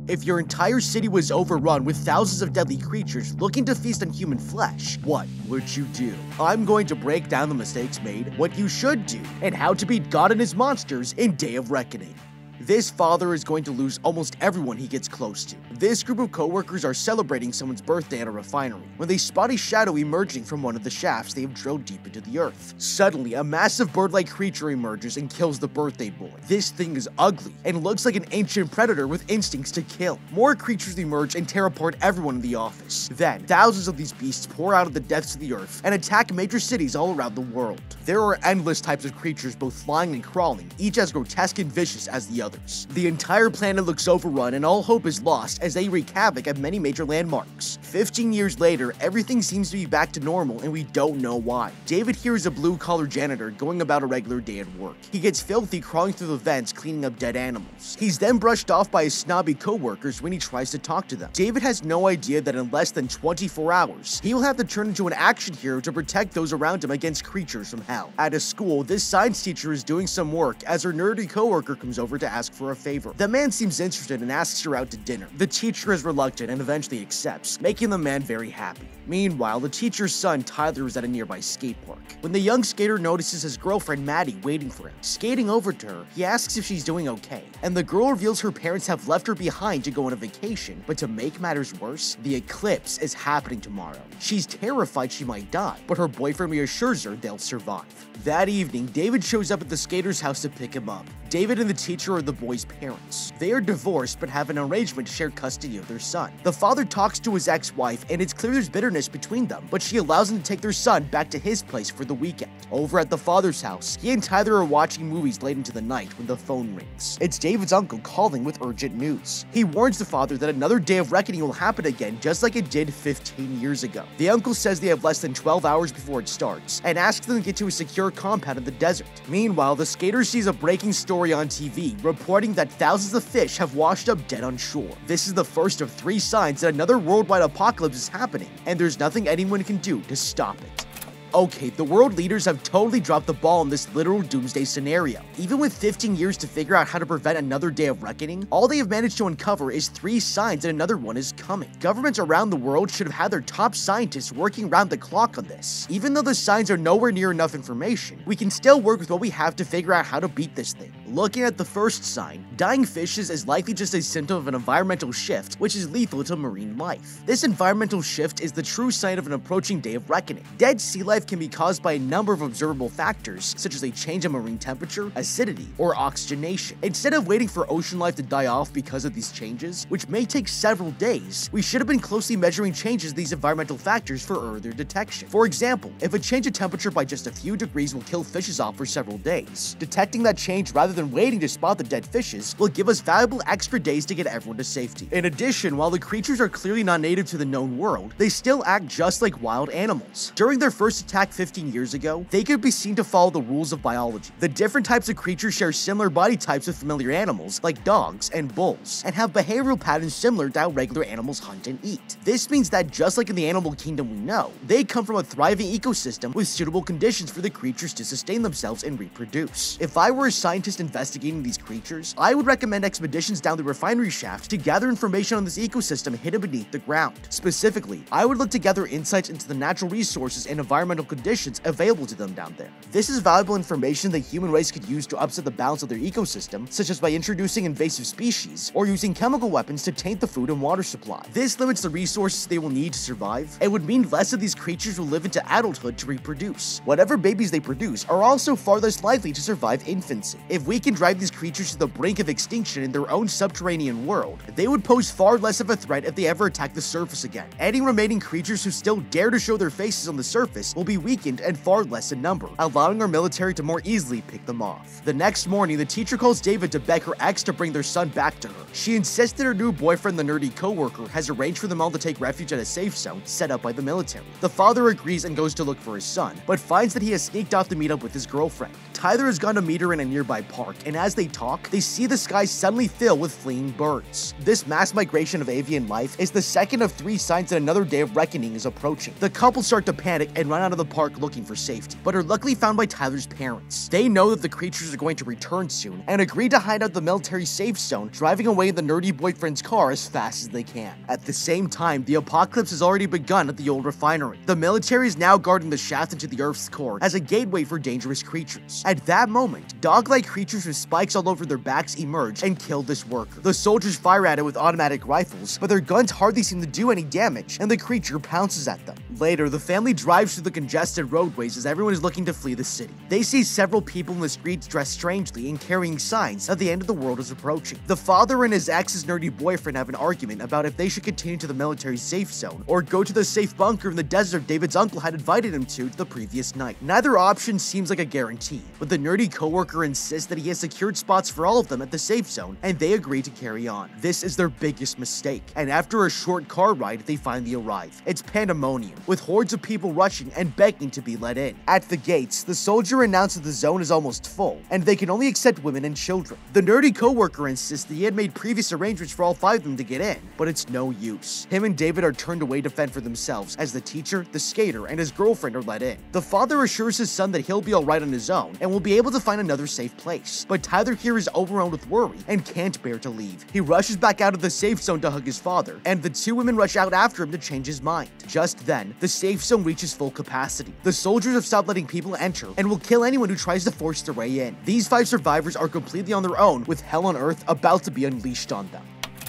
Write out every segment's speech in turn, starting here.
If your entire city was overrun with thousands of deadly creatures looking to feast on human flesh, what would you do? I'm going to break down the mistakes made, what you should do, and how to beat God and his monsters in Day of Reckoning. This father is going to lose almost everyone he gets close to. This group of coworkers are celebrating someone's birthday at a refinery when they spot a shadow emerging from one of the shafts they have drilled deep into the earth. Suddenly, a massive bird-like creature emerges and kills the birthday boy. This thing is ugly and looks like an ancient predator with instincts to kill. More creatures emerge and tear apart everyone in the office. Then, thousands of these beasts pour out of the depths of the earth and attack major cities all around the world. There are endless types of creatures both flying and crawling, each as grotesque and vicious as the others. The entire planet looks overrun and all hope is lost as they wreak havoc at many major landmarks. 15 years later, everything seems to be back to normal and we don't know why. David here is a blue-collar janitor going about a regular day at work. He gets filthy crawling through the vents cleaning up dead animals. He's then brushed off by his snobby co-workers when he tries to talk to them. David has no idea that in less than 24 hours, he will have to turn into an action hero to protect those around him against creatures from hell. At a school, this science teacher is doing some work as her nerdy co-worker comes over to ask for a favor. The man seems interested and asks her out to dinner. The teacher is reluctant and eventually accepts, making the man very happy. Meanwhile, the teacher's son Tyler is at a nearby skate park when the young skater notices his girlfriend Maddie waiting for him. Skating over to her, he asks if she's doing okay, and the girl reveals her parents have left her behind to go on a vacation, but to make matters worse, the eclipse is happening tomorrow. She's terrified she might die, but her boyfriend reassures her they'll survive. That evening, David shows up at the skater's house to pick him up. David and the teacher are the boy's parents. They are divorced but have an arrangement to share custody of their son. The father talks to his ex-wife and it's clear there's bitterness between them, but she allows him to take their son back to his place for the weekend. Over at the father's house, he and Tyler are watching movies late into the night when the phone rings. It's David's uncle calling with urgent news. He warns the father that another day of reckoning will happen again just like it did 15 years ago. The uncle says they have less than 12 hours before it starts and asks them to get to a secure compound in the desert. Meanwhile, the skater sees a breaking story on TV reporting that thousands of fish have washed up dead on shore. This is the first of 3 signs that another worldwide apocalypse is happening, and there's nothing anyone can do to stop it. Okay, the world leaders have totally dropped the ball in this literal doomsday scenario. Even with 15 years to figure out how to prevent another day of reckoning, all they have managed to uncover is 3 signs that another one is coming. Governments around the world should have had their top scientists working round the clock on this. Even though the signs are nowhere near enough information, we can still work with what we have to figure out how to beat this thing. Looking at the first sign, dying fishes is likely just a symptom of an environmental shift, which is lethal to marine life. This environmental shift is the true sign of an approaching day of reckoning. Dead sea life can be caused by a number of observable factors, such as a change in marine temperature, acidity, or oxygenation. Instead of waiting for ocean life to die off because of these changes, which may take several days, we should have been closely measuring changes in these environmental factors for earlier detection. For example, if a change in temperature by just a few degrees will kill fishes off for several days, detecting that change rather than waiting to spot the dead fishes will give us valuable extra days to get everyone to safety. In addition, while the creatures are clearly not native to the known world, they still act just like wild animals. During their first attack 15 years ago, they could be seen to follow the rules of biology. The different types of creatures share similar body types with familiar animals like dogs and bulls, and have behavioral patterns similar to how regular animals hunt and eat. This means that just like in the animal kingdom we know, they come from a thriving ecosystem with suitable conditions for the creatures to sustain themselves and reproduce. If I were a scientist investigating these creatures, I would recommend expeditions down the refinery shaft to gather information on this ecosystem hidden beneath the ground. Specifically, I would look to gather insights into the natural resources and environmental conditions available to them down there. This is valuable information the human race could use to upset the balance of their ecosystem, such as by introducing invasive species or using chemical weapons to taint the food and water supply. This limits the resources they will need to survive and would mean less of these creatures will live into adulthood to reproduce. Whatever babies they produce are also far less likely to survive infancy. If we can drive these creatures to the brink of extinction in their own subterranean world, they would pose far less of a threat if they ever attack the surface again. Any remaining creatures who still dare to show their faces on the surface will be weakened and far less in number, allowing our military to more easily pick them off. The next morning, the teacher calls David to beg her ex to bring their son back to her. She insists that her new boyfriend, the nerdy co-worker, has arranged for them all to take refuge at a safe zone set up by the military. The father agrees and goes to look for his son, but finds that he has sneaked off to meet up with his girlfriend. Tyler has gone to meet her in a nearby park, and as they talk, they see the sky suddenly fill with fleeing birds. This mass migration of avian life is the second of 3 signs that another day of reckoning is approaching. The couple start to panic and run out of the park looking for safety, but are luckily found by Tyler's parents. They know that the creatures are going to return soon, and agree to hide out the military safe zone, driving away in the nerdy boyfriend's car as fast as they can. At the same time, the apocalypse has already begun at the old refinery. The military is now guarding the shaft into the Earth's core as a gateway for dangerous creatures. At that moment, dog-like creatures with spikes all over their backs emerge and kill this worker. The soldiers fire at it with automatic rifles, but their guns hardly seem to do any damage, and the creature pounces at them. Later, the family drives through the congested roadways as everyone is looking to flee the city. They see several people in the streets dressed strangely and carrying signs that the end of the world is approaching. The father and his ex's nerdy boyfriend have an argument about if they should continue to the military safe zone or go to the safe bunker in the desert David's uncle had invited him to the previous night. Neither option seems like a guarantee, but the nerdy coworker insists that he has secured spots for all of them at the safe zone, and they agree to carry on. This is their biggest mistake, and after a short car ride, they finally arrive. It's pandemonium, with hordes of people rushing and begging to be let in. At the gates, the soldier announces the zone is almost full, and they can only accept women and children. The nerdy coworker insists that he had made previous arrangements for all 5 of them to get in, but it's no use. Him and David are turned away to fend for themselves as the teacher, the skater, and his girlfriend are let in. The father assures his son that he'll be alright on his own and will be able to find another safe place, but Tyler here is overrun with worry and can't bear to leave. He rushes back out of the safe zone to hug his father, and the 2 women rush out after him to change his mind. Just then, the safe zone reaches full capacity. The soldiers have stopped letting people enter and will kill anyone who tries to force their way in. These 5 survivors are completely on their own, with hell on earth about to be unleashed on them.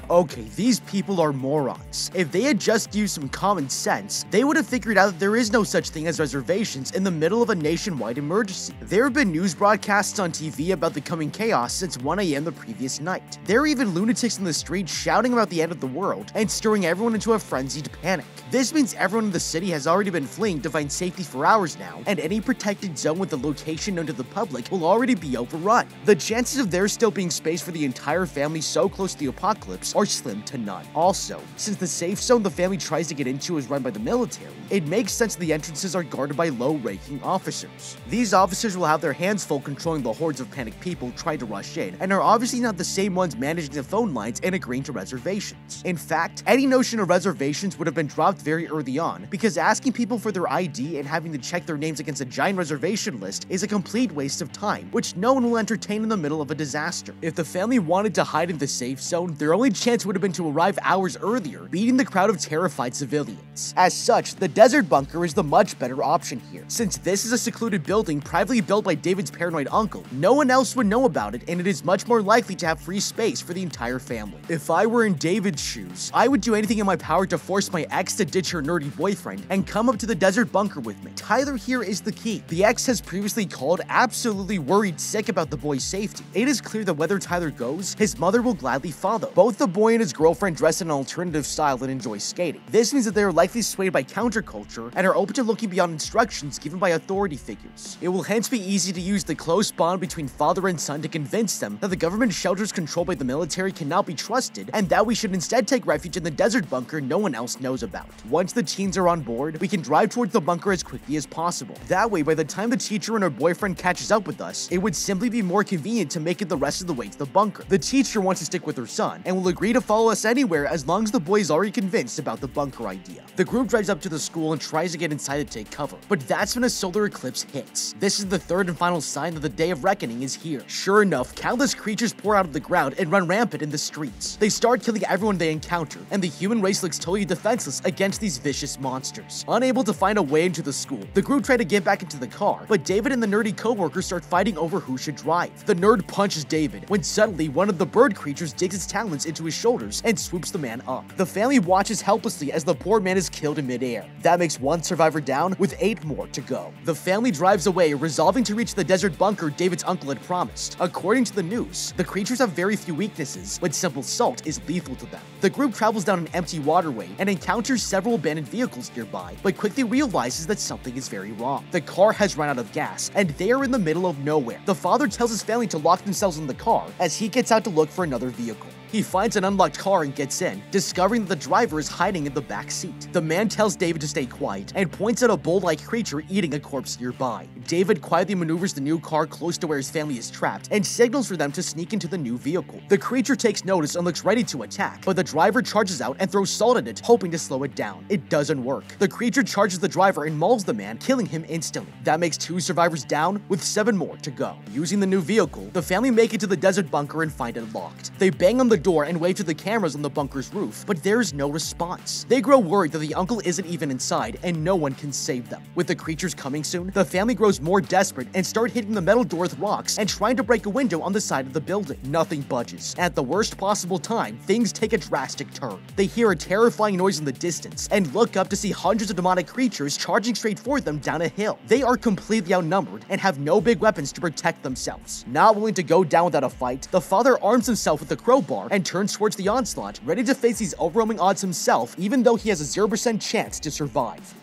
Okay, these people are morons. If they had just used some common sense, they would have figured out that there is no such thing as reservations in the middle of a nationwide emergency. There have been news broadcasts on TV about the coming chaos since 1 AM the previous night. There are even lunatics in the streets shouting about the end of the world and stirring everyone into a frenzied panic. This means everyone in the city has already been fleeing to find safety for hours now, and any protected zone with a location known to the public will already be overrun. The chances of there still being space for the entire family so close to the apocalypse are slim to none. Also, since the safe zone the family tries to get into is run by the military, it makes sense that the entrances are guarded by low-ranking officers. These officers will have their hands full controlling the hordes of panicked people trying to rush in, and are obviously not the same ones managing the phone lines and agreeing to reservations. In fact, any notion of reservations would have been dropped very early on, because asking people for their ID and having to check their names against a giant reservation list is a complete waste of time, which no one will entertain in the middle of a disaster. If the family wanted to hide in the safe zone, their only chance would have been to arrive hours earlier, beating the crowd of terrified civilians. As such, the desert bunker is the much better option here. Since this is a secluded building privately built by David's paranoid uncle, no one else would know about it, and it is much more likely to have free space for the entire family. If I were in David's shoes, I would do anything in my power to force my ex to ditch her nerdy boyfriend and come up to the desert bunker with me. Tyler here is the key. The ex has previously called, absolutely worried sick about the boy's safety. It is clear that whether Tyler goes, his mother will gladly follow. Both the boy and his girlfriend dress in an alternative style and enjoy skating. This means that they are likely swayed by counterculture and are open to looking beyond instructions given by authority figures. It will hence be easy to use the close bond between father and son to convince them that the government shelters controlled by the military cannot be trusted, and that we should instead take refuge in the desert bunker no one else knows about. Once the teens are on board, we can drive towards the bunker as quickly as possible. That way, by the time the teacher and her boyfriend catches up with us, it would simply be more convenient to make it the rest of the way to the bunker. The teacher wants to stick with her son, and will agree to follow us anywhere as long as the boy is already convinced about the bunker idea. The group drives up to the school and tries to get inside to take cover, but that's when a solar eclipse hits. This is the third and final sign that the day of reckoning is here. Sure enough, countless creatures pour out of the ground and run rampant in the streets. They start killing everyone they encounter, and the human race looks totally defenseless against these vicious monsters. Unable to find a way into the school, the group try to get back into the car, but David and the nerdy coworker start fighting over who should drive. The nerd punches David, when suddenly one of the bird creatures digs its talons into his shoulders and swoops the man up. The family watches helplessly as the poor man is killed in midair. That makes 1 survivor down, with 8 more to go. The family drives away, resolving to reach the desert bunker David's uncle had promised. According to the news, the creatures have very few weaknesses, but simple salt is lethal to them. The group travels down an empty waterway and encounters several abandoned vehicles nearby, but quickly realizes that something is very wrong. The car has run out of gas, and they are in the middle of nowhere. The father tells his family to lock themselves in the car as he gets out to look for another vehicle. He finds an unlocked car and gets in, discovering that the driver is hiding in the back seat. The man tells David to stay quiet and points at a bull-like creature eating a corpse nearby. David quietly maneuvers the new car close to where his family is trapped and signals for them to sneak into the new vehicle. The creature takes notice and looks ready to attack, but the driver charges out and throws salt at it, hoping to slow it down. It doesn't work. The creature charges the driver and mauls the man, killing him instantly. That makes 2 survivors down, with 7 more to go. Using the new vehicle, the family make it to the desert bunker and find it locked. They bang on the door and wave to the cameras on the bunker's roof, but there is no response. They grow worried that the uncle isn't even inside and no one can save them. With the creatures coming soon, the family grows more desperate and start hitting the metal door with rocks and trying to break a window on the side of the building. Nothing budges. At the worst possible time, things take a drastic turn. They hear a terrifying noise in the distance and look up to see hundreds of demonic creatures charging straight for them down a hill. They are completely outnumbered and have no big weapons to protect themselves. Not willing to go down without a fight, the father arms himself with a crowbar and turns towards the onslaught, ready to face these overwhelming odds himself, even though he has a 0% chance to survive.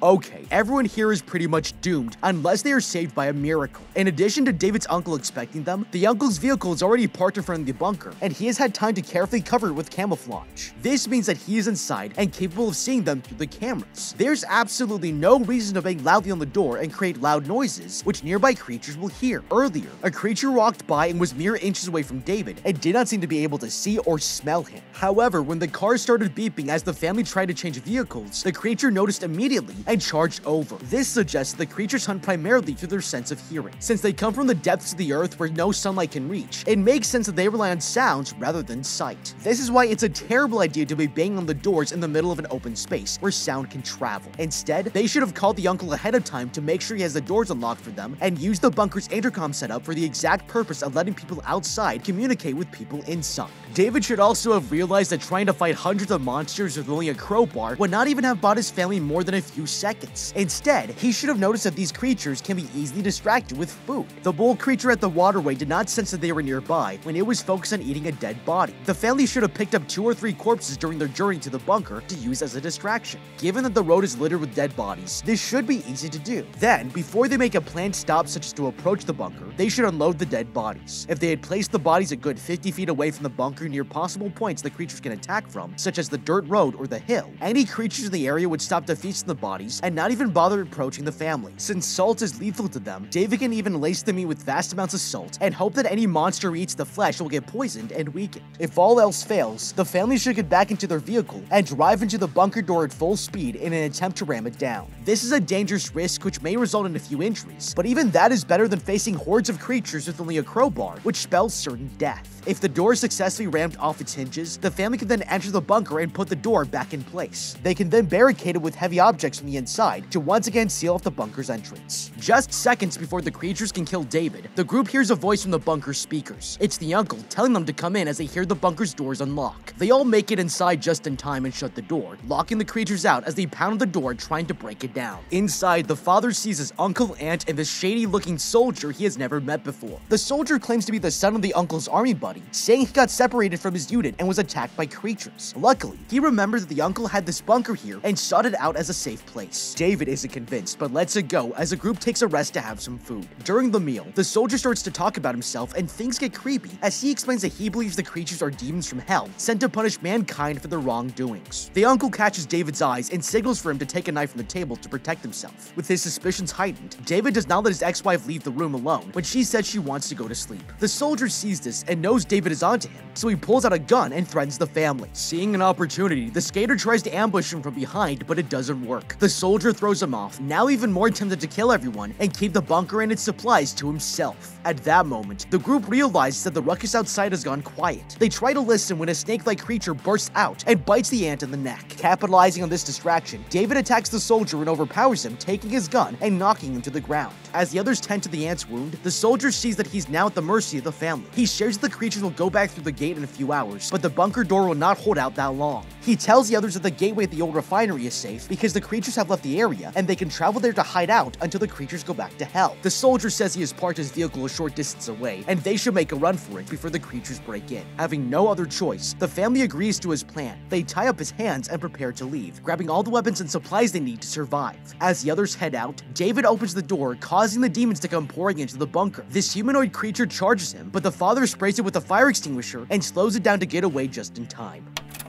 Okay, everyone here is pretty much doomed unless they are saved by a miracle. In addition to David's uncle expecting them, the uncle's vehicle is already parked in front of the bunker, and he has had time to carefully cover it with camouflage. This means that he is inside and capable of seeing them through the cameras. There's absolutely no reason to bang loudly on the door and create loud noises, which nearby creatures will hear. Earlier, a creature walked by and was mere inches away from David and did not seem to be able to see or smell him. However, when the car started beeping as the family tried to change vehicles, the creature noticed immediately and charged over. This suggests the creatures hunt primarily through their sense of hearing. Since they come from the depths of the earth where no sunlight can reach, it makes sense that they rely on sounds rather than sight. This is why it's a terrible idea to be banging on the doors in the middle of an open space where sound can travel. Instead, they should have called the uncle ahead of time to make sure he has the doors unlocked for them and use the bunker's intercom setup for the exact purpose of letting people outside communicate with people inside. David should also have realized that trying to fight hundreds of monsters with only a crowbar would not even have bought his family more than a few seconds. Instead, he should have noticed that these creatures can be easily distracted with food. The bull creature at the waterway did not sense that they were nearby when it was focused on eating a dead body. The family should have picked up 2 or 3 corpses during their journey to the bunker to use as a distraction. Given that the road is littered with dead bodies, this should be easy to do. Then, before they make a planned stop such as to approach the bunker, they should unload the dead bodies. If they had placed the bodies a good 50 feet away from the bunker near possible points the creatures can attack from, such as the dirt road or the hill, any creatures in the area would stop to feast on the bodies and not even bother approaching the family. Since salt is lethal to them, David can even lace the meat with vast amounts of salt and hope that any monster who eats the flesh will get poisoned and weakened. If all else fails, the family should get back into their vehicle and drive into the bunker door at full speed in an attempt to ram it down. This is a dangerous risk which may result in a few injuries, but even that is better than facing hordes of creatures with only a crowbar, which spells certain death. If the door is successfully rammed off its hinges, the family can then enter the bunker and put the door back in place. They can then barricade it with heavy objects from the inside to once again seal off the bunker's entrance. Just seconds before the creatures can kill David, the group hears a voice from the bunker's speakers. It's the uncle telling them to come in as they hear the bunker's doors unlock. They all make it inside just in time and shut the door, locking the creatures out as they pound on the door trying to break it down. Inside, the father sees his uncle, aunt, and this shady-looking soldier he has never met before. The soldier claims to be the son of the uncle's army buddy, saying he got separated from his unit and was attacked by creatures. Luckily, he remembers that the uncle had this bunker here and sought it out as a safe place. David isn't convinced, but lets it go as the group takes a rest to have some food. During the meal, the soldier starts to talk about himself and things get creepy as he explains that he believes the creatures are demons from hell sent to punish mankind for their wrongdoings. The uncle catches David's eyes and signals for him to take a knife from the table to protect himself. With his suspicions heightened, David does not let his ex-wife leave the room alone when she says she wants to go to sleep. The soldier sees this and knows David is onto him, so he pulls out a gun and threatens the family. Seeing an opportunity, the skater tries to ambush him from behind, but it doesn't work. The soldier throws him off, now even more tempted to kill everyone and keep the bunker and its supplies to himself. At that moment, the group realizes that the ruckus outside has gone quiet. They try to listen when a snake-like creature bursts out and bites the ant in the neck. Capitalizing on this distraction, David attacks the soldier and overpowers him, taking his gun and knocking him to the ground. As the others tend to the ant's wound, the soldier sees that he's now at the mercy of the family. He shares that the creatures will go back through the gate in a few hours, but the bunker door will not hold out that long. He tells the others that the gateway at the old refinery is safe because the creatures have left the area and they can travel there to hide out until the creatures go back to hell. The soldier says he has parked his vehicle a short distance away and they should make a run for it before the creatures break in. Having no other choice, the family agrees to his plan. They tie up his hands and prepare to leave, grabbing all the weapons and supplies they need to survive. As the others head out, David opens the door, causing the demons to come pouring into the bunker. This humanoid creature charges him, but the father sprays it with a fire extinguisher and slows it down to get away just in time.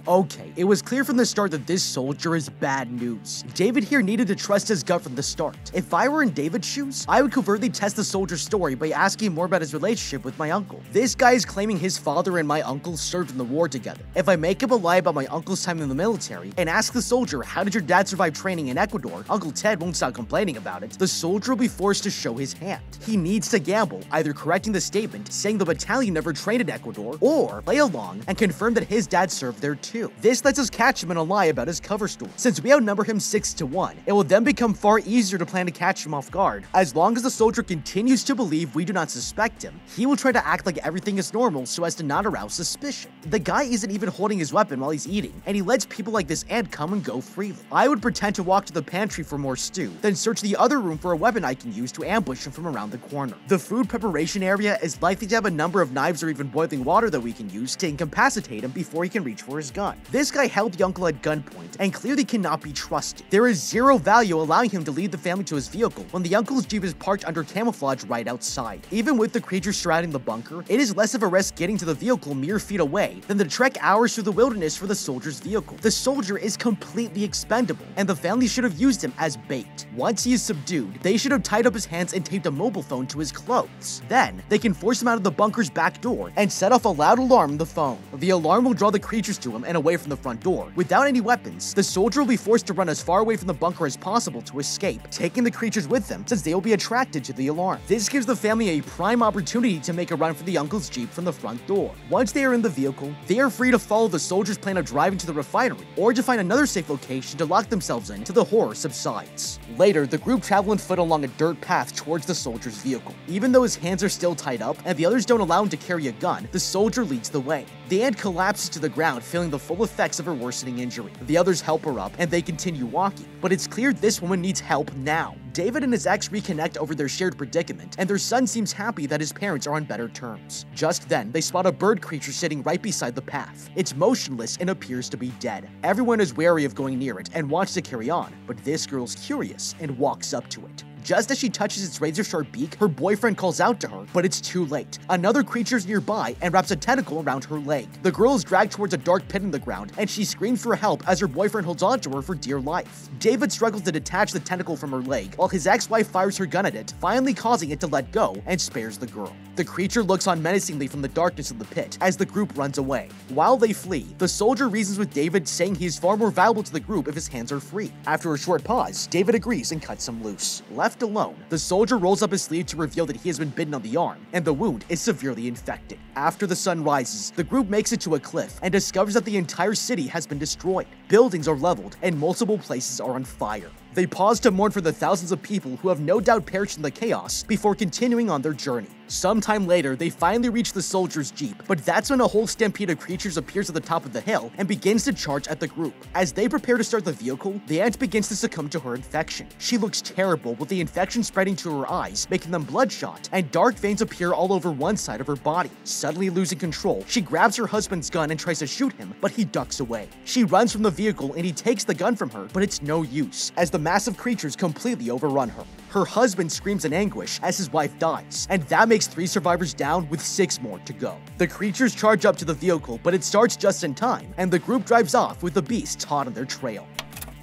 Okay, it was clear from the start that this soldier is bad news. David here needed to trust his gut from the start. If I were in David's shoes, I would covertly test the soldier's story by asking more about his relationship with my uncle. This guy is claiming his father and my uncle served in the war together. If I make up a lie about my uncle's time in the military and ask the soldier, how did your dad survive training in Ecuador, Uncle Ted won't stop complaining about it, the soldier will be forced to show his hand. He needs to gamble, either correcting the statement, saying the battalion never trained in Ecuador, or play along and confirm that his dad served there too. This lets us catch him in a lie about his cover story. Since we outnumber him 6-1, it will then become far easier to plan to catch him off guard. As long as the soldier continues to believe we do not suspect him, he will try to act like everything is normal so as to not arouse suspicion. The guy isn't even holding his weapon while he's eating, and he lets people like this ant come and go freely. I would pretend to walk to the pantry for more stew, then search the other room for a weapon I can use to ambush him from around the corner. The food preparation area is likely to have a number of knives or even boiling water that we can use to incapacitate him before he can reach for his gun. This guy held the uncle at gunpoint and clearly cannot be trusted. There is zero value allowing him to lead the family to his vehicle when the uncle's jeep is parked under camouflage right outside. Even with the creatures surrounding the bunker, it is less of a risk getting to the vehicle mere feet away than to trek hours through the wilderness for the soldier's vehicle. The soldier is completely expendable, and the family should have used him as bait. Once he is subdued, they should have tied up his hands and taped a mobile phone to his clothes. Then, they can force him out of the bunker's back door and set off a loud alarm on the phone. The alarm will draw the creatures to him and away from the front door. Without any weapons, the soldier will be forced to run as far away from the bunker as possible to escape, taking the creatures with them since they will be attracted to the alarm. This gives the family a prime opportunity to make a run for the uncle's jeep from the front door. Once they are in the vehicle, they are free to follow the soldier's plan of driving to the refinery or to find another safe location to lock themselves in till the horror subsides. Later, the group travel on foot along a dirt path towards the soldier's vehicle. Even though his hands are still tied up and the others don't allow him to carry a gun, the soldier leads the way. The ant collapses to the ground, feeling the full effects of her worsening injury. The others help her up and they continue walking, but it's clear this woman needs help now. David and his ex reconnect over their shared predicament, and their son seems happy that his parents are on better terms. Just then, they spot a bird creature sitting right beside the path. It's motionless and appears to be dead. Everyone is wary of going near it and wants to carry on, but this girl's curious and walks up to it. Just as she touches its razor-sharp beak, her boyfriend calls out to her, but it's too late. Another creature's nearby and wraps a tentacle around her leg. The girl is dragged towards a dark pit in the ground, and she screams for help as her boyfriend holds onto her for dear life. David struggles to detach the tentacle from her leg, while his ex-wife fires her gun at it, finally causing it to let go and spares the girl. The creature looks on menacingly from the darkness of the pit as the group runs away. While they flee, the soldier reasons with David, saying he is far more valuable to the group if his hands are free. After a short pause, David agrees and cuts him loose. Left alone, the soldier rolls up his sleeve to reveal that he has been bitten on the arm, and the wound is severely infected. After the sun rises, the group makes it to a cliff and discovers that the entire city has been destroyed. Buildings are leveled, and multiple places are on fire. They pause to mourn for the thousands of people who have no doubt perished in the chaos before continuing on their journey. Sometime later, they finally reach the soldier's jeep, but that's when a whole stampede of creatures appears at the top of the hill and begins to charge at the group. As they prepare to start the vehicle, the ant begins to succumb to her infection. She looks terrible, with the infection spreading to her eyes, making them bloodshot, and dark veins appear all over one side of her body. Suddenly losing control, she grabs her husband's gun and tries to shoot him, but he ducks away. She runs from the vehicle and he takes the gun from her, but it's no use, as the massive creatures completely overrun her. Her husband screams in anguish as his wife dies, and that makes 3 survivors down with 6 more to go. The creatures charge up to the vehicle, but it starts just in time, and the group drives off with the beasts hot on their trail.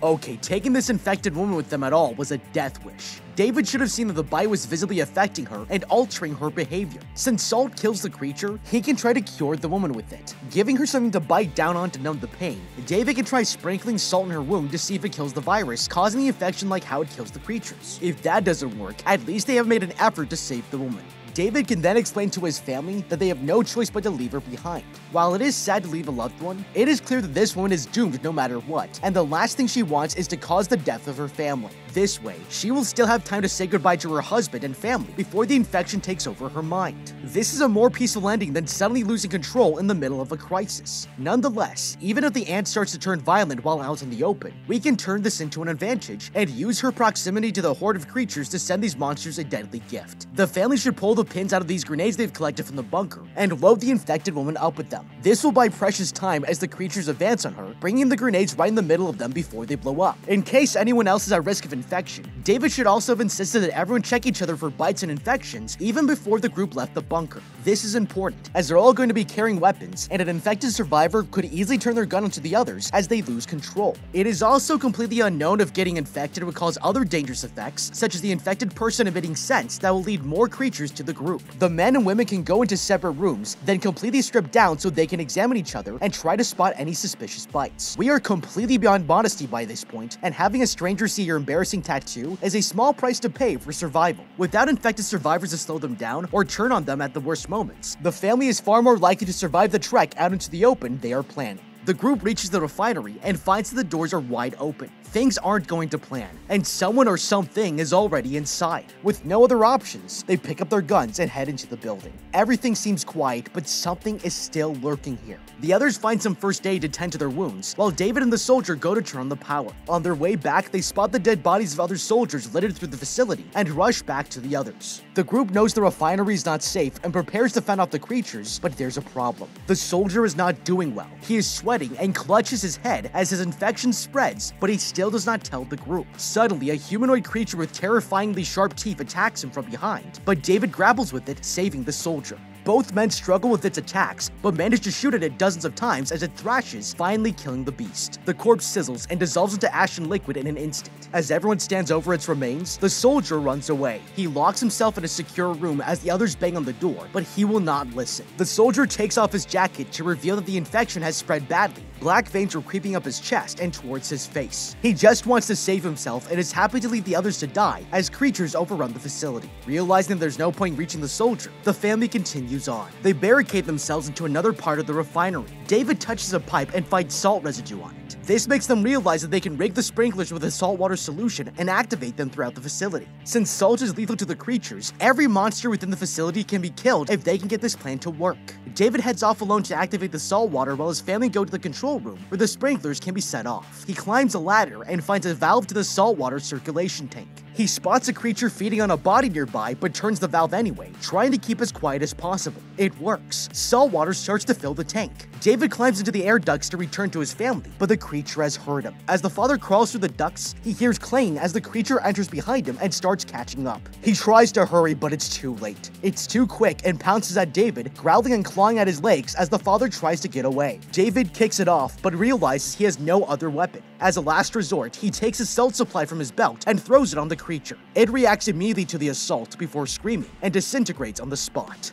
Okay, taking this infected woman with them at all was a death wish. David should have seen that the bite was visibly affecting her and altering her behavior. Since salt kills the creature, he can try to cure the woman with it. Giving her something to bite down on to numb the pain, David can try sprinkling salt in her wound to see if it kills the virus, causing the infection like how it kills the creatures. If that doesn't work, at least they have made an effort to save the woman. David can then explain to his family that they have no choice but to leave her behind. While it is sad to leave a loved one, it is clear that this woman is doomed no matter what, and the last thing she wants is to cause the death of her family. This way, she will still have time to say goodbye to her husband and family before the infection takes over her mind. This is a more peaceful ending than suddenly losing control in the middle of a crisis. Nonetheless, even if the ant starts to turn violent while out in the open, we can turn this into an advantage and use her proximity to the horde of creatures to send these monsters a deadly gift. The family should pull the pins out of these grenades they've collected from the bunker and load the infected woman up with them. This will buy precious time as the creatures advance on her, bringing the grenades right in the middle of them before they blow up. In case anyone else is at risk of infection, infection. David should also have insisted that everyone check each other for bites and infections even before the group left the bunker. This is important, as they're all going to be carrying weapons, and an infected survivor could easily turn their gun onto the others as they lose control. It is also completely unknown if getting infected would cause other dangerous effects, such as the infected person emitting scents that will lead more creatures to the group. The men and women can go into separate rooms, then completely strip down so they can examine each other and try to spot any suspicious bites. We are completely beyond modesty by this point, and having a stranger see your embarrassing tattoo is a small price to pay for survival. Without infected survivors to slow them down or turn on them at the worst moments, the family is far more likely to survive the trek out into the open they are planning. The group reaches the refinery and finds that the doors are wide open. Things aren't going to plan, and someone or something is already inside. With no other options, they pick up their guns and head into the building. Everything seems quiet, but something is still lurking here. The others find some first aid to tend to their wounds, while David and the soldier go to turn on the power. On their way back, they spot the dead bodies of other soldiers littered through the facility and rush back to the others. The group knows the refinery is not safe and prepares to fend off the creatures, but there's a problem. The soldier is not doing well. He is sweating and clutches his head as his infection spreads, but he still does not tell the group. Suddenly, a humanoid creature with terrifyingly sharp teeth attacks him from behind, but David grapples with it, saving the soldier. Both men struggle with its attacks, but manage to shoot at it dozens of times as it thrashes, finally killing the beast. The corpse sizzles and dissolves into ash and liquid in an instant. As everyone stands over its remains, the soldier runs away. He locks himself in a secure room as the others bang on the door, but he will not listen. The soldier takes off his jacket to reveal that the infection has spread badly. Black veins are creeping up his chest and towards his face. He just wants to save himself and is happy to leave the others to die as creatures overrun the facility. Realizing that there's no point reaching the soldier, the family continues on. They barricade themselves into another part of the refinery. David touches a pipe and finds salt residue on it. This makes them realize that they can rig the sprinklers with a saltwater solution and activate them throughout the facility. Since salt is lethal to the creatures, every monster within the facility can be killed if they can get this plan to work. David heads off alone to activate the salt water while his family go to the control room where the sprinklers can be set off. He climbs a ladder and finds a valve to the saltwater circulation tank. He spots a creature feeding on a body nearby but turns the valve anyway, trying to keep as quiet as possible. It works. Salt water starts to fill the tank. David climbs into the air ducts to return to his family, but the creature has heard him. As the father crawls through the ducts, he hears clanging as the creature enters behind him and starts catching up. He tries to hurry, but it's too late. It's too quick and pounces at David, growling and clawing at his legs as the father tries to get away. David kicks it off, but realizes he has no other weapon. As a last resort, he takes his salt supply from his belt and throws it on the creature. It reacts immediately to the assault before screaming and disintegrates on the spot.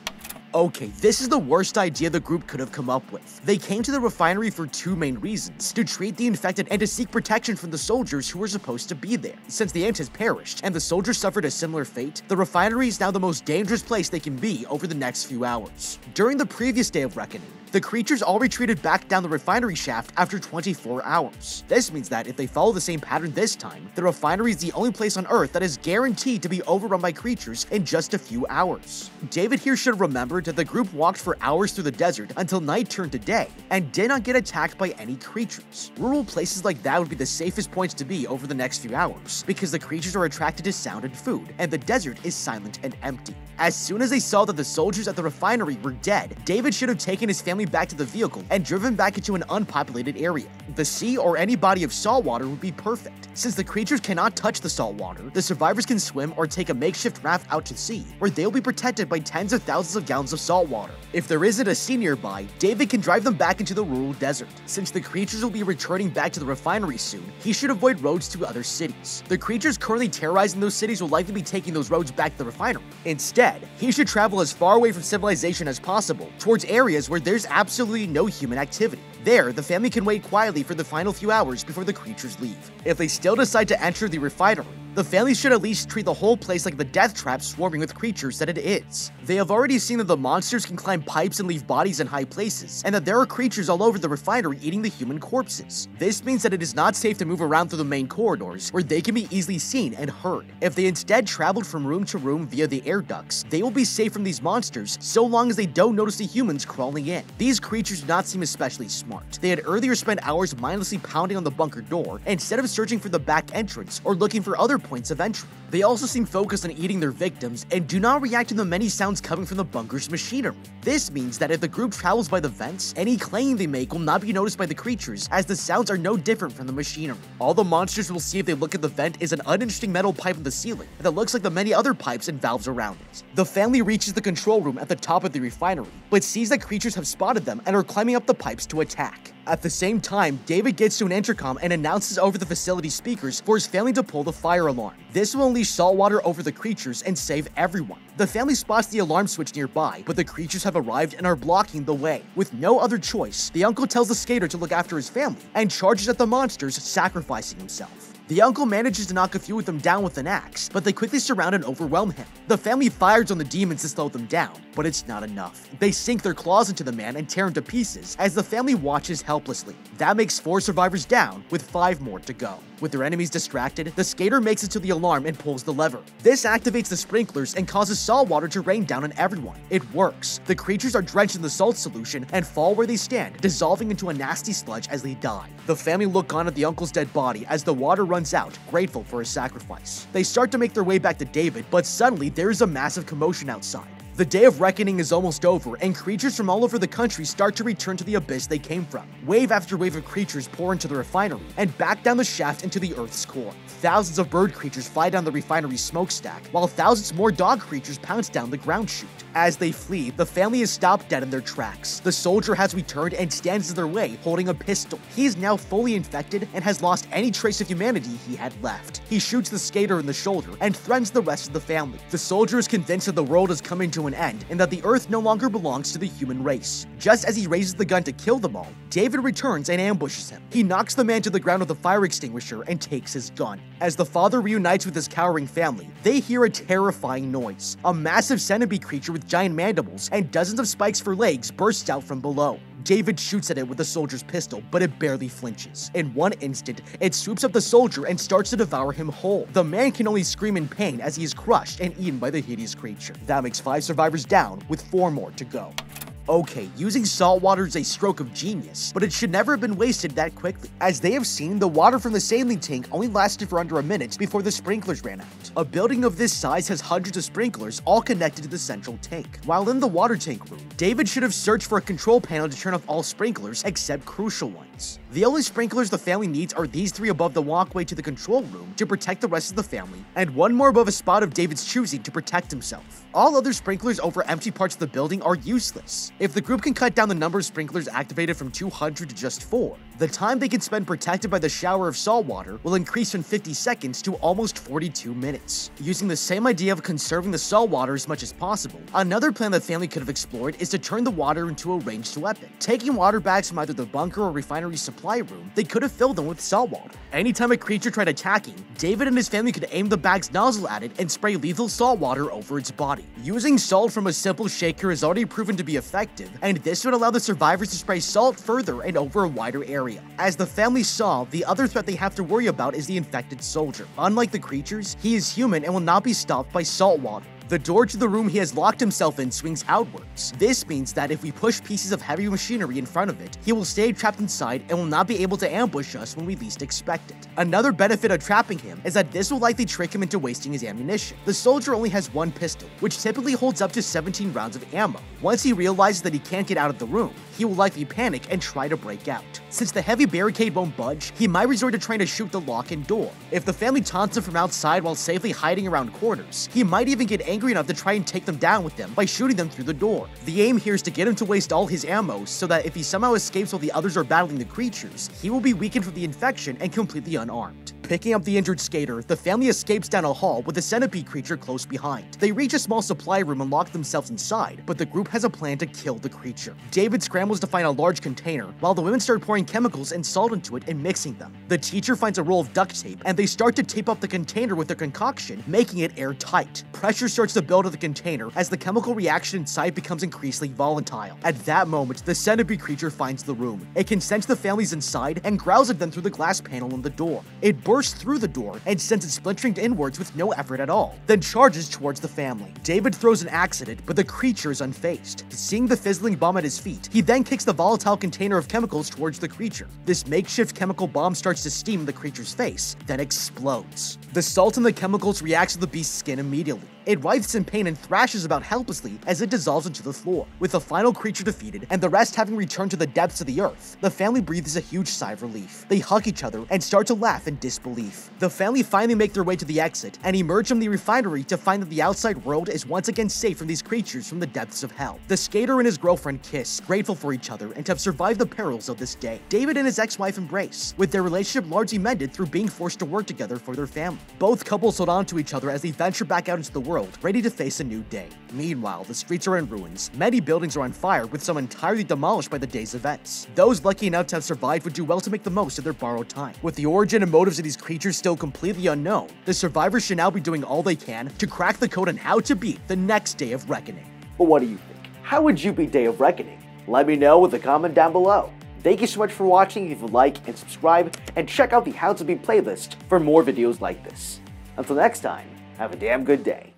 Okay, this is the worst idea the group could have come up with. They came to the refinery for two main reasons: to treat the infected and to seek protection from the soldiers who were supposed to be there. Since the ant has perished and the soldiers suffered a similar fate, the refinery is now the most dangerous place they can be over the next few hours. During the previous day of reckoning, the creatures all retreated back down the refinery shaft after 24 hours. This means that if they follow the same pattern this time, the refinery is the only place on Earth that is guaranteed to be overrun by creatures in just a few hours. David here should have remembered that the group walked for hours through the desert until night turned to day and did not get attacked by any creatures. Rural places like that would be the safest points to be over the next few hours because the creatures are attracted to sound and food, and the desert is silent and empty. As soon as they saw that the soldiers at the refinery were dead, David should have taken his family back to the vehicle and driven back into an unpopulated area. The sea or any body of salt water would be perfect. Since the creatures cannot touch the salt water, the survivors can swim or take a makeshift raft out to sea, where they'll be protected by tens of thousands of gallons of salt water. If there isn't a sea nearby, David can drive them back into the rural desert. Since the creatures will be returning back to the refinery soon, he should avoid roads to other cities. The creatures currently terrorizing those cities will likely be taking those roads back to the refinery. Instead, he should travel as far away from civilization as possible, towards areas where there's absolutely no human activity. There, the family can wait quietly for the final few hours before the creatures leave. If they still decide to enter the refinery, the family should at least treat the whole place like the death trap swarming with creatures that it is. They have already seen that the monsters can climb pipes and leave bodies in high places, and that there are creatures all over the refinery eating the human corpses. This means that it is not safe to move around through the main corridors, where they can be easily seen and heard. If they instead traveled from room to room via the air ducts, they will be safe from these monsters so long as they don't notice the humans crawling in. These creatures do not seem especially smart. They had earlier spent hours mindlessly pounding on the bunker door instead of searching for the back entrance or looking for other points of entry. They also seem focused on eating their victims and do not react to the many sounds coming from the bunker's machinery. This means that if the group travels by the vents, any clanging they make will not be noticed by the creatures, as the sounds are no different from the machinery. All the monsters will see if they look at the vent is an uninteresting metal pipe in the ceiling that looks like the many other pipes and valves around it. The family reaches the control room at the top of the refinery, but sees that creatures have spotted them and are climbing up the pipes to attack. At the same time, David gets to an intercom and announces over the facility speakers for his family to pull the fire alarm. This will unleash salt water over the creatures and save everyone. The family spots the alarm switch nearby, but the creatures have arrived and are blocking the way. With no other choice, the uncle tells the skater to look after his family and charges at the monsters, sacrificing himself. The uncle manages to knock a few of them down with an axe, but they quickly surround and overwhelm him. The family fires on the demons to slow them down, but it's not enough. They sink their claws into the man and tear him to pieces as the family watches helplessly. That makes 4 survivors down, with 5 more to go. With their enemies distracted, the skater makes it to the alarm and pulls the lever. This activates the sprinklers and causes salt water to rain down on everyone. It works. The creatures are drenched in the salt solution and fall where they stand, dissolving into a nasty sludge as they die. The family look on at the uncle's dead body as the water runs out, grateful for his sacrifice. They start to make their way back to David, but suddenly there is a massive commotion outside. The day of reckoning is almost over, and creatures from all over the country start to return to the abyss they came from. Wave after wave of creatures pour into the refinery and back down the shaft into the Earth's core. Thousands of bird creatures fly down the refinery's smokestack, while thousands more dog creatures pounce down the ground chute. As they flee, the family is stopped dead in their tracks. The soldier has returned and stands in their way, holding a pistol. He is now fully infected and has lost any trace of humanity he had left. He shoots the skater in the shoulder and threatens the rest of the family. The soldier is convinced that the world is coming to an end and that the Earth no longer belongs to the human race. Just as he raises the gun to kill them all, David returns and ambushes him. He knocks the man to the ground with a fire extinguisher and takes his gun. As the father reunites with his cowering family, they hear a terrifying noise. A massive centipede creature with giant mandibles and dozens of spikes for legs bursts out from below. David shoots at it with the soldier's pistol, but it barely flinches. In one instant, it swoops up the soldier and starts to devour him whole. The man can only scream in pain as he is crushed and eaten by the hideous creature. That makes 5 survivors down, with 4 more to go. Okay, using salt water is a stroke of genius, but it should never have been wasted that quickly. As they have seen, the water from the saline tank only lasted for under a minute before the sprinklers ran out. A building of this size has hundreds of sprinklers all connected to the central tank. While in the water tank room, David should have searched for a control panel to turn off all sprinklers except crucial ones. The only sprinklers the family needs are these 3 above the walkway to the control room to protect the rest of the family, and 1 more above a spot of David's choosing to protect himself. All other sprinklers over empty parts of the building are useless. If the group can cut down the number of sprinklers activated from 200 to just 4, the time they can spend protected by the shower of salt water will increase from 50 seconds to almost 42 minutes. Using the same idea of conserving the salt water as much as possible, another plan the family could have explored is to turn the water into a ranged weapon. Taking water bags from either the bunker or refinery supply room, they could have filled them with salt water. Anytime a creature tried attacking, David and his family could aim the bag's nozzle at it and spray lethal salt water over its body. Using salt from a simple shaker has already proven to be effective, and this would allow the survivors to spray salt further and over a wider area. As the family saw, the other threat they have to worry about is the infected soldier. Unlike the creatures, he is human and will not be stopped by salt water. The door to the room he has locked himself in swings outwards. This means that if we push pieces of heavy machinery in front of it, he will stay trapped inside and will not be able to ambush us when we least expect it. Another benefit of trapping him is that this will likely trick him into wasting his ammunition. The soldier only has 1 pistol, which typically holds up to 17 rounds of ammo. Once he realizes that he can't get out of the room, he will likely panic and try to break out. Since the heavy barricade won't budge, he might resort to trying to shoot the lock and door. If the family taunts him from outside while safely hiding around corners, he might even get angry enough to try and take them down with them by shooting them through the door. The aim here is to get him to waste all his ammo so that if he somehow escapes while the others are battling the creatures, he will be weakened from the infection and completely unarmed. Picking up the injured skater, the family escapes down a hall with the centipede creature close behind. They reach a small supply room and lock themselves inside, but the group has a plan to kill the creature. David scrambles to find a large container, while the women start pouring chemicals and salt into it and mixing them. The teacher finds a roll of duct tape, and they start to tape up the container with their concoction, making it airtight. Pressure starts starts to build of the container as the chemical reaction inside becomes increasingly volatile. At that moment, the centipede creature finds the room. It can sense the families inside and growls at them through the glass panel on the door. It bursts through the door and sends it splintering inwards with no effort at all, then charges towards the family. David throws an axe at it, but the creature is unfazed. Seeing the fizzling bomb at his feet, he then kicks the volatile container of chemicals towards the creature. This makeshift chemical bomb starts to steam in the creature's face, then explodes. The salt and the chemicals reacts to the beast's skin immediately. It writhes in pain and thrashes about helplessly as it dissolves into the floor. With the final creature defeated and the rest having returned to the depths of the earth, the family breathes a huge sigh of relief. They hug each other and start to laugh in disbelief. The family finally make their way to the exit and emerge from the refinery to find that the outside world is once again safe from these creatures from the depths of hell. The skater and his girlfriend kiss, grateful for each other and to have survived the perils of this day. David and his ex-wife embrace, with their relationship largely mended through being forced to work together for their family. Both couples hold on to each other as they venture back out into the world, ready to face a new day. Meanwhile, the streets are in ruins. Many buildings are on fire, with some entirely demolished by the day's events. Those lucky enough to have survived would do well to make the most of their borrowed time. With the origin and motives of these creatures still completely unknown, the survivors should now be doing all they can to crack the code on how to beat the next Day of Reckoning. But what do you think? How would you beat Day of Reckoning? Let me know with a comment down below. Thank you so much for watching. If you like and subscribe, and check out the How to Beat playlist for more videos like this. Until next time, have a damn good day.